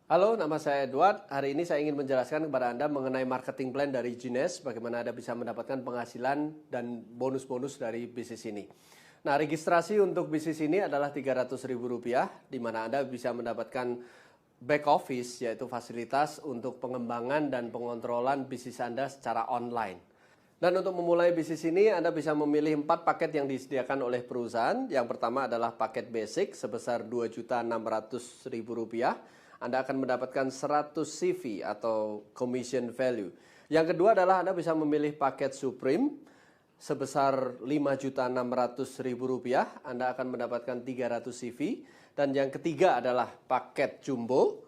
Halo, nama saya Edward. Hari ini saya ingin menjelaskan kepada Anda mengenai marketing plan dari Genius, bagaimana Anda bisa mendapatkan penghasilan dan bonus-bonus dari bisnis ini. Nah, registrasi untuk bisnis ini adalah Rp300.000, di mana Anda bisa mendapatkan back office, yaitu fasilitas untuk pengembangan dan pengontrolan bisnis Anda secara online. Dan untuk memulai bisnis ini, Anda bisa memilih 4 paket yang disediakan oleh perusahaan. Yang pertama adalah paket basic sebesar Rp2.600.000. Anda akan mendapatkan 100 CV atau commission value. Yang kedua adalah Anda bisa memilih paket Supreme sebesar Rp5.600.000. Anda akan mendapatkan 300 CV. Dan yang ketiga adalah paket Jumbo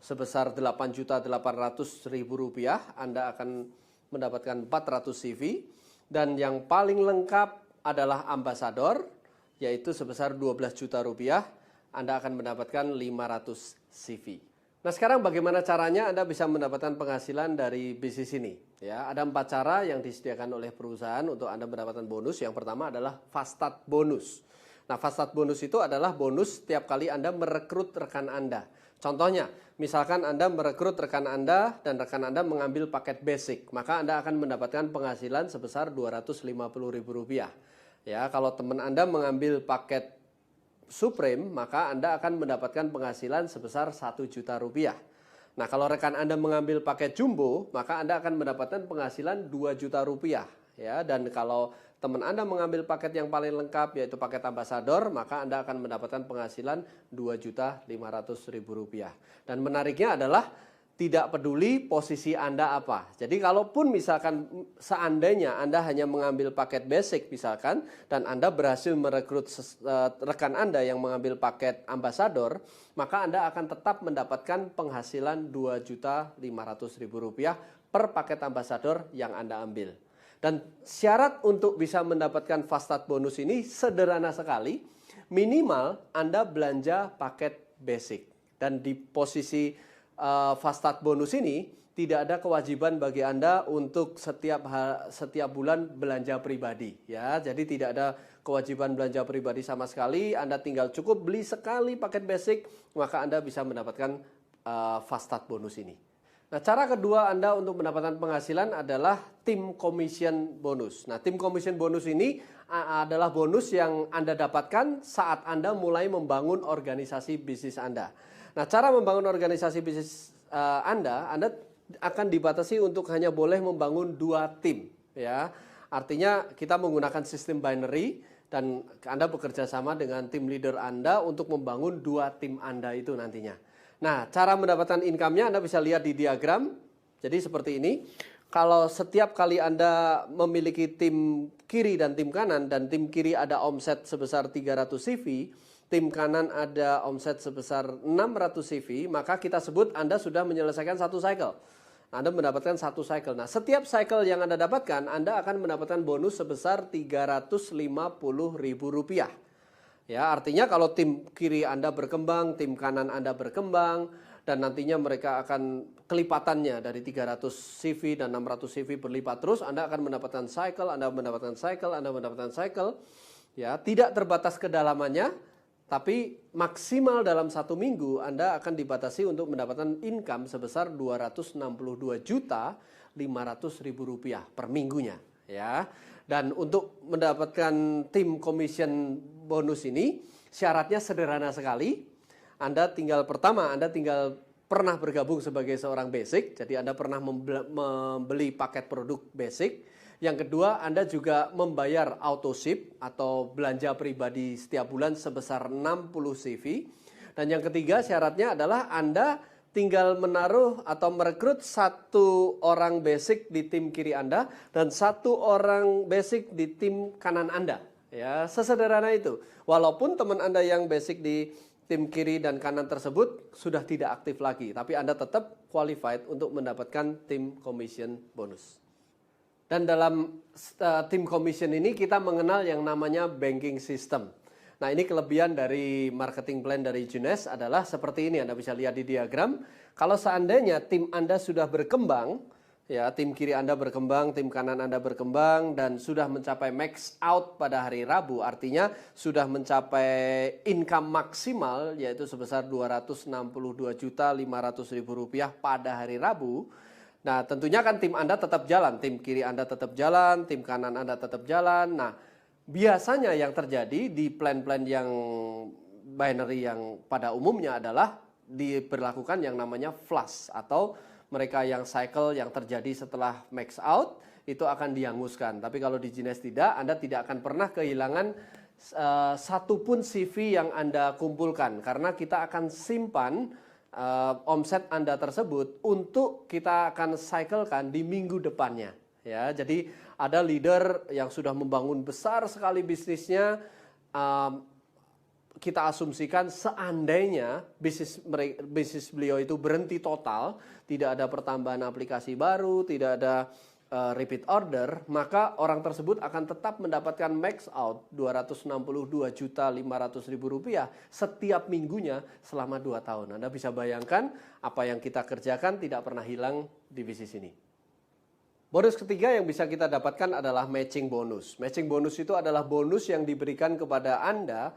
sebesar Rp8.800.000. Anda akan mendapatkan 400 CV. Dan yang paling lengkap adalah Ambassador, yaitu sebesar Rp12 juta. Anda akan mendapatkan 500 CV. Nah, sekarang bagaimana caranya Anda bisa mendapatkan penghasilan dari bisnis ini? Ya, ada 4 cara yang disediakan oleh perusahaan untuk Anda mendapatkan bonus. Yang pertama adalah fast start bonus. Nah, fast start bonus itu adalah bonus setiap kali Anda merekrut rekan Anda. Contohnya, misalkan Anda merekrut rekan Anda dan rekan Anda mengambil paket basic, maka Anda akan mendapatkan penghasilan sebesar Rp250.000. Ya, kalau teman Anda mengambil paket Supreme, maka Anda akan mendapatkan penghasilan sebesar Rp1 juta. Nah, kalau rekan Anda mengambil paket Jumbo, maka Anda akan mendapatkan penghasilan Rp2 juta. Ya, dan kalau teman Anda mengambil paket yang paling lengkap, yaitu paket Ambassador, maka Anda akan mendapatkan penghasilan Rp2.500.000. Dan menariknya adalah tidak peduli posisi Anda apa. Jadi kalaupun misalkan seandainya Anda hanya mengambil paket basic misalkan, dan Anda berhasil merekrut rekan Anda yang mengambil paket Ambassador, maka Anda akan tetap mendapatkan penghasilan Rp2.500.000 per paket Ambassador yang Anda ambil. Dan syarat untuk bisa mendapatkan fast start bonus ini sederhana sekali, minimal Anda belanja paket basic. Dan di posisi fast start bonus ini tidak ada kewajiban bagi Anda untuk setiap bulan belanja pribadi, ya. Jadi tidak ada kewajiban belanja pribadi sama sekali. Anda tinggal cukup beli sekali paket basic, maka Anda bisa mendapatkan fast start bonus ini. Nah, cara kedua Anda untuk mendapatkan penghasilan adalah tim commission bonus. Nah, tim commission bonus ini adalah bonus yang Anda dapatkan saat Anda mulai membangun organisasi bisnis Anda. Nah, cara membangun organisasi bisnis Anda akan dibatasi untuk hanya boleh membangun 2 tim, ya. Artinya kita menggunakan sistem binary dan Anda bekerja sama dengan tim leader Anda untuk membangun 2 tim Anda itu nantinya. Nah, cara mendapatkan income-nya Anda bisa lihat di diagram. Jadi seperti ini. Kalau setiap kali Anda memiliki tim kiri dan tim kanan, dan tim kiri ada omset sebesar 300 CV, tim kanan ada omset sebesar 600 CV, maka kita sebut Anda sudah menyelesaikan 1 cycle. Anda mendapatkan 1 cycle. Nah, setiap cycle yang Anda dapatkan, Anda akan mendapatkan bonus sebesar Rp350.000. Ya, artinya kalau tim kiri Anda berkembang, tim kanan Anda berkembang, dan nantinya mereka akan kelipatannya dari 300 CV dan 600 CV berlipat terus, Anda akan mendapatkan cycle, Anda mendapatkan cycle, Anda mendapatkan cycle. Ya, tidak terbatas kedalamannya, tapi maksimal dalam 1 minggu Anda akan dibatasi untuk mendapatkan income sebesar Rp262.500.000 per minggunya, ya. Dan untuk mendapatkan tim commission bonus ini syaratnya sederhana sekali. Anda tinggal pernah bergabung sebagai seorang basic, jadi Anda pernah membeli paket produk basic. Yang kedua, Anda juga membayar auto ship atau belanja pribadi setiap bulan sebesar 60 CV. Dan yang ketiga, syaratnya adalah Anda tinggal menaruh atau merekrut 1 orang basic di tim kiri Anda dan 1 orang basic di tim kanan Anda. Ya, sesederhana itu. Walaupun teman Anda yang basic di tim kiri dan kanan tersebut sudah tidak aktif lagi, tapi Anda tetap qualified untuk mendapatkan tim commission bonus. Dan dalam tim commission ini kita mengenal yang namanya banking system. Nah, ini kelebihan dari marketing plan dari Genius adalah seperti ini. Anda bisa lihat di diagram. Kalau seandainya tim Anda sudah berkembang, ya, tim kiri Anda berkembang, tim kanan Anda berkembang, dan sudah mencapai max out pada hari Rabu, artinya sudah mencapai income maksimal, yaitu sebesar Rp262.500.000 pada hari Rabu. Nah, tentunya kan tim Anda tetap jalan, tim kiri Anda tetap jalan, tim kanan Anda tetap jalan. Nah, biasanya yang terjadi di plan-plan yang binary yang pada umumnya adalah diberlakukan yang namanya flush, atau mereka yang cycle yang terjadi setelah max out itu akan dihanguskan. Tapi kalau di Genius tidak, Anda tidak akan pernah kehilangan satupun CV yang Anda kumpulkan, karena kita akan simpan omset Anda tersebut untuk kita akan cyclekan di minggu depannya. Ya, jadi ada leader yang sudah membangun besar sekali bisnisnya. Kita asumsikan seandainya bisnis beliau itu berhenti total, tidak ada pertambahan aplikasi baru, tidak ada repeat order, maka orang tersebut akan tetap mendapatkan max out Rp262.500.000 setiap minggunya selama 2 tahun. Anda bisa bayangkan apa yang kita kerjakan tidak pernah hilang di bisnis ini. Bonus ketiga yang bisa kita dapatkan adalah matching bonus. Matching bonus itu adalah bonus yang diberikan kepada Anda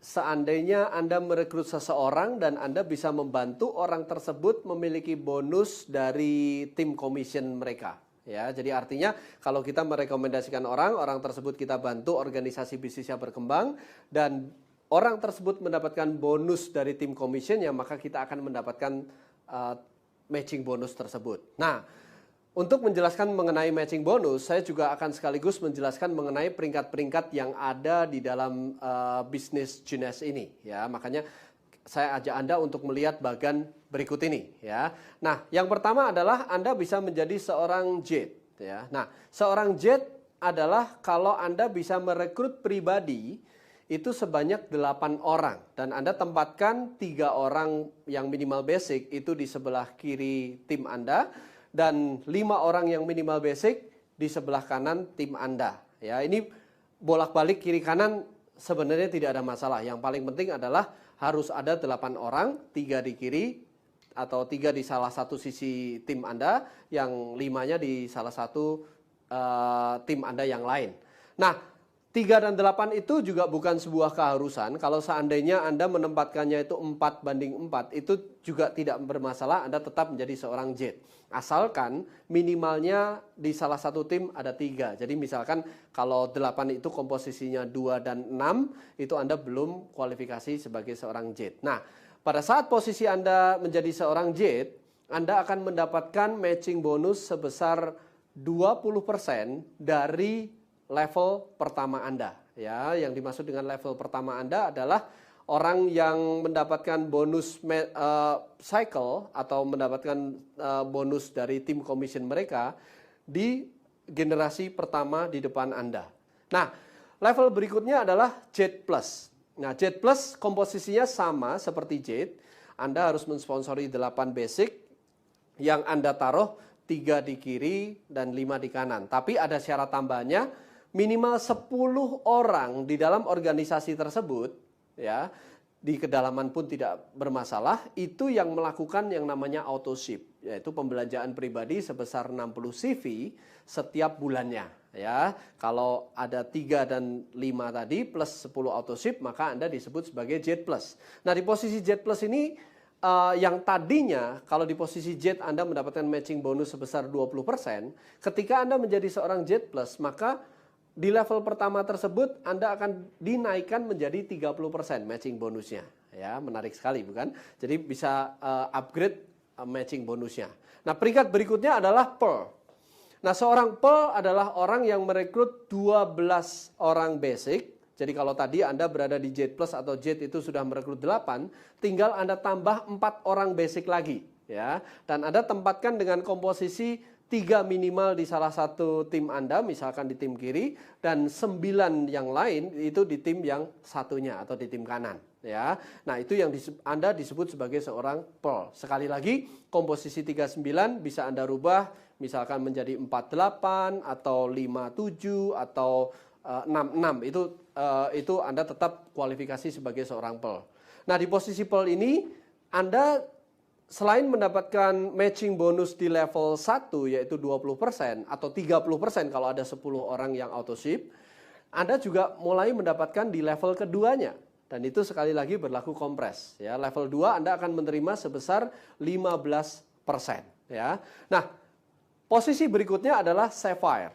seandainya Anda merekrut seseorang dan Anda bisa membantu orang tersebut memiliki bonus dari tim commission mereka. Ya, jadi artinya kalau kita merekomendasikan orang tersebut kita bantu organisasi bisnisnya berkembang dan orang tersebut mendapatkan bonus dari tim commission-nya, maka kita akan mendapatkan matching bonus tersebut. Nah, untuk menjelaskan mengenai matching bonus, saya juga akan sekaligus menjelaskan mengenai peringkat-peringkat yang ada di dalam bisnis Genius ini. Ya, makanya saya ajak Anda untuk melihat bagian berikut ini. Ya, nah yang pertama adalah Anda bisa menjadi seorang jet. Ya, nah seorang jet adalah kalau Anda bisa merekrut pribadi itu sebanyak 8 orang dan Anda tempatkan 3 orang yang minimal basic itu di sebelah kiri tim Anda. Dan 5 orang yang minimal basic di sebelah kanan tim Anda. Ya, ini bolak-balik kiri kanan sebenarnya tidak ada masalah. Yang paling penting adalah harus ada 8 orang, 3 di kiri atau 3 di salah satu sisi tim Anda, yang 5-nya di salah satu tim Anda yang lain. Nah, 3 dan 8 itu juga bukan sebuah keharusan. Kalau seandainya Anda menempatkannya itu 4:4, itu juga tidak bermasalah, Anda tetap menjadi seorang jet. Asalkan minimalnya di salah satu tim ada 3. Jadi misalkan kalau 8 itu komposisinya 2 dan 6, itu Anda belum kualifikasi sebagai seorang jet. Nah, pada saat posisi Anda menjadi seorang jet, Anda akan mendapatkan matching bonus sebesar 20% dari level pertama Anda. Ya, yang dimaksud dengan level pertama Anda adalah orang yang mendapatkan bonus cycle atau mendapatkan bonus dari tim commission mereka di generasi pertama di depan Anda. Nah, level berikutnya adalah Jet Plus. Nah, Jet Plus komposisinya sama seperti Jet. Anda harus mensponsori 8 basic yang Anda taruh 3 di kiri dan 5 di kanan. Tapi ada syarat tambahannya, minimal 10 orang di dalam organisasi tersebut, ya, di kedalaman pun tidak bermasalah, itu yang melakukan yang namanya auto ship, yaitu pembelanjaan pribadi sebesar 60 CV setiap bulannya. Ya, kalau ada 3 dan 5 tadi plus 10 auto ship, maka Anda disebut sebagai Jet Plus. Nah, di posisi Jet Plus ini yang tadinya kalau di posisi Jet Anda mendapatkan matching bonus sebesar 20%, ketika Anda menjadi seorang Jet Plus, maka di level pertama tersebut Anda akan dinaikkan menjadi 30% matching bonusnya. Ya, menarik sekali bukan? Jadi bisa upgrade matching bonusnya. Nah, peringkat berikutnya adalah Pearl. Nah, seorang Pearl adalah orang yang merekrut 12 orang basic. Jadi kalau tadi Anda berada di Jet Plus atau Jet itu sudah merekrut 8, tinggal Anda tambah 4 orang basic lagi. Ya, dan Anda tempatkan dengan komposisi 3 minimal di salah satu tim Anda, misalkan di tim kiri, dan 9 yang lain itu di tim yang satunya atau di tim kanan. Ya, nah itu yang Anda disebut sebagai seorang Pearl. Sekali lagi, komposisi 39 bisa Anda rubah, misalkan menjadi 48 atau 57 atau 66. Itu Anda tetap kualifikasi sebagai seorang Pearl. Nah, di posisi Pearl ini Anda selain mendapatkan matching bonus di level 1 yaitu 20% atau 30% kalau ada 10 orang yang auto ship, Anda juga mulai mendapatkan di level keduanya. Dan itu sekali lagi berlaku kompres. Ya, level 2 Anda akan menerima sebesar 15%. Ya. Nah, posisi berikutnya adalah Sapphire.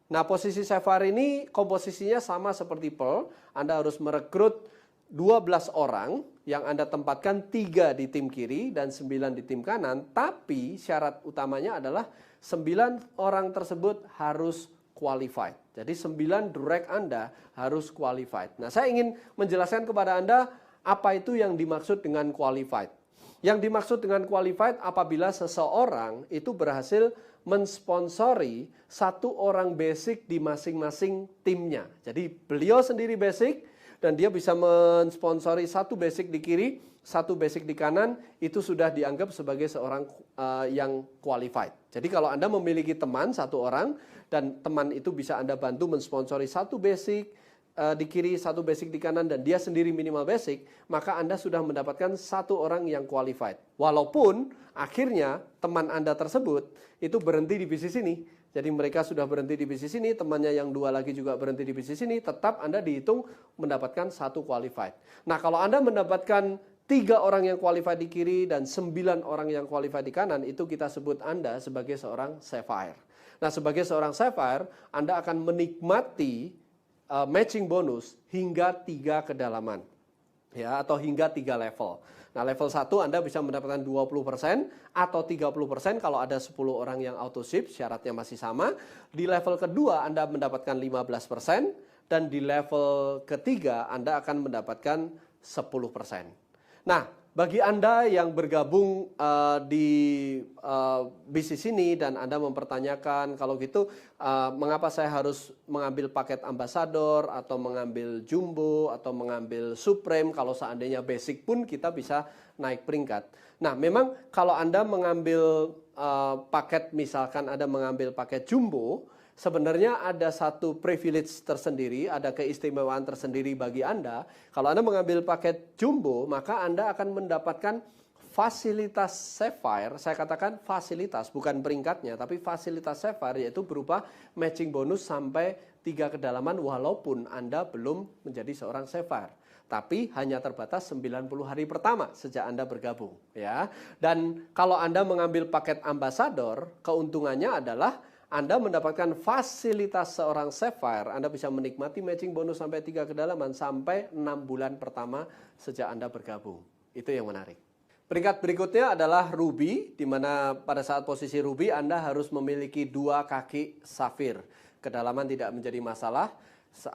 Nah, posisi Sapphire ini komposisinya sama seperti Pearl. Anda harus merekrut 12 orang yang Anda tempatkan 3 di tim kiri dan 9 di tim kanan. Tapi syarat utamanya adalah 9 orang tersebut harus qualified. Jadi 9 direct Anda harus qualified. Nah, saya ingin menjelaskan kepada Anda apa itu yang dimaksud dengan qualified. Yang dimaksud dengan qualified apabila seseorang itu berhasil mensponsori 1 orang basic di masing-masing timnya. Jadi beliau sendiri basic dan dia bisa mensponsori 1 basic di kiri, 1 basic di kanan, itu sudah dianggap sebagai seorang yang qualified. Jadi kalau Anda memiliki teman 1 orang dan teman itu bisa Anda bantu mensponsori 1 basic di kiri, 1 basic di kanan, dan dia sendiri minimal basic, maka Anda sudah mendapatkan 1 orang yang qualified. Walaupun akhirnya teman Anda tersebut itu berhenti di bisnis ini. Jadi mereka sudah berhenti di bisnis ini, temannya yang 2 lagi juga berhenti di bisnis ini, tetap Anda dihitung mendapatkan 1 qualified. Nah, kalau Anda mendapatkan 3 orang yang qualified di kiri dan 9 orang yang qualified di kanan, itu kita sebut Anda sebagai seorang Sapphire. Nah, sebagai seorang Sapphire, Anda akan menikmati matching bonus hingga 3 kedalaman, ya, atau hingga 3 level. Nah, level 1 Anda bisa mendapatkan 20% atau 30% kalau ada 10 orang yang auto ship, syaratnya masih sama. Di level kedua Anda mendapatkan 15% dan di level ketiga Anda akan mendapatkan 10%. Nah, bagi Anda yang bergabung di bisnis ini dan Anda mempertanyakan kalau gitu mengapa saya harus mengambil paket ambassador atau mengambil jumbo atau mengambil supreme, kalau seandainya basic pun kita bisa naik peringkat. Nah, memang kalau Anda mengambil paket, misalkan Anda mengambil paket jumbo, sebenarnya ada satu privilege tersendiri, ada keistimewaan tersendiri bagi Anda. Kalau Anda mengambil paket jumbo, maka Anda akan mendapatkan fasilitas Sapphire. Saya katakan fasilitas, bukan peringkatnya, tapi fasilitas Sapphire, yaitu berupa matching bonus sampai 3 kedalaman walaupun Anda belum menjadi seorang Sapphire. Tapi hanya terbatas 90 hari pertama sejak Anda bergabung, ya. Dan kalau Anda mengambil paket ambassador, keuntungannya adalah Anda mendapatkan fasilitas seorang Sapphire. Anda bisa menikmati matching bonus sampai 3 kedalaman sampai 6 bulan pertama sejak Anda bergabung. Itu yang menarik. Peringkat berikutnya adalah Ruby, di mana pada saat posisi Ruby Anda harus memiliki 2 kaki safir. Kedalaman tidak menjadi masalah.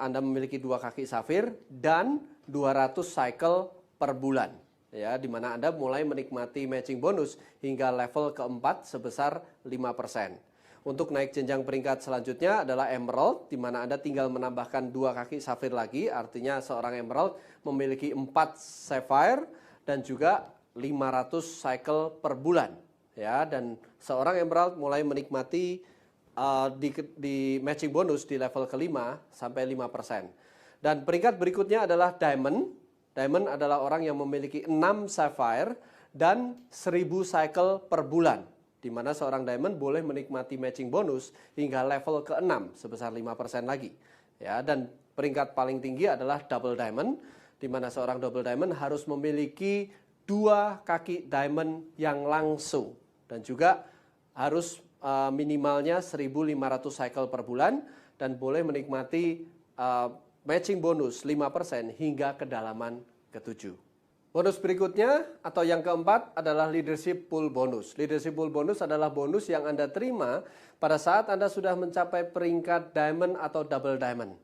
Anda memiliki 2 kaki safir dan 200 cycle per bulan. Ya, di mana Anda mulai menikmati matching bonus hingga level keempat sebesar 5%. Untuk naik jenjang peringkat selanjutnya adalah Emerald, di mana Anda tinggal menambahkan 2 kaki safir lagi, artinya seorang Emerald memiliki 4 Sapphire dan juga 500 cycle per bulan. Ya, dan seorang Emerald mulai menikmati di matching bonus di level kelima sampai 5%. Dan peringkat berikutnya adalah Diamond. Diamond adalah orang yang memiliki 6 Sapphire dan 1000 cycle per bulan, di mana seorang Diamond boleh menikmati matching bonus hingga level ke-6 sebesar 5% lagi. Ya, dan peringkat paling tinggi adalah Double Diamond, di mana seorang Double Diamond harus memiliki 2 kaki diamond yang langsung dan juga harus minimalnya 1500 cycle per bulan dan boleh menikmati matching bonus 5% hingga kedalaman ke-7. Bonus berikutnya atau yang keempat adalah leadership pool bonus. Leadership pool bonus adalah bonus yang Anda terima pada saat Anda sudah mencapai peringkat diamond atau double diamond.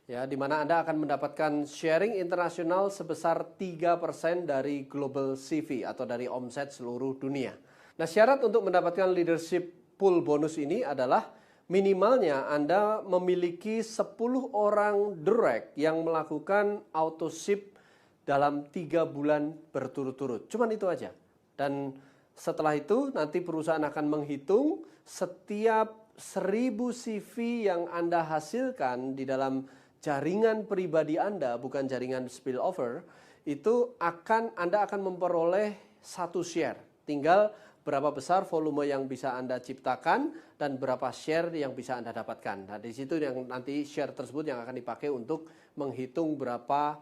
Ya, di mana Anda akan mendapatkan sharing internasional sebesar 3% dari global CV atau dari omset seluruh dunia. Nah, syarat untuk mendapatkan leadership pool bonus ini adalah minimalnya Anda memiliki 10 orang direct yang melakukan auto ship dalam 3 bulan berturut-turut. Cuman itu aja. Dan setelah itu nanti perusahaan akan menghitung setiap 1000 CV yang Anda hasilkan di dalam jaringan pribadi Anda, bukan jaringan spillover, itu Anda akan memperoleh 1 share. Tinggal berapa besar volume yang bisa Anda ciptakan dan berapa share yang bisa Anda dapatkan. Nah, di situ yang nanti share tersebut yang akan dipakai untuk menghitung berapa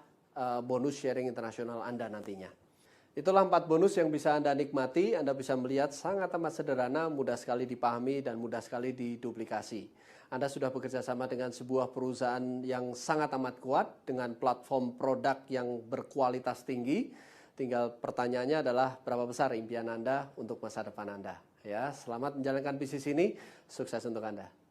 bonus sharing internasional Anda nantinya. Itulah 4 bonus yang bisa Anda nikmati. Anda bisa melihat sangat amat sederhana, mudah sekali dipahami, dan mudah sekali diduplikasi. Anda sudah bekerja sama dengan sebuah perusahaan yang sangat amat kuat, dengan platform produk yang berkualitas tinggi. Tinggal pertanyaannya adalah berapa besar impian Anda untuk masa depan Anda. Ya, selamat menjalankan bisnis ini, sukses untuk Anda.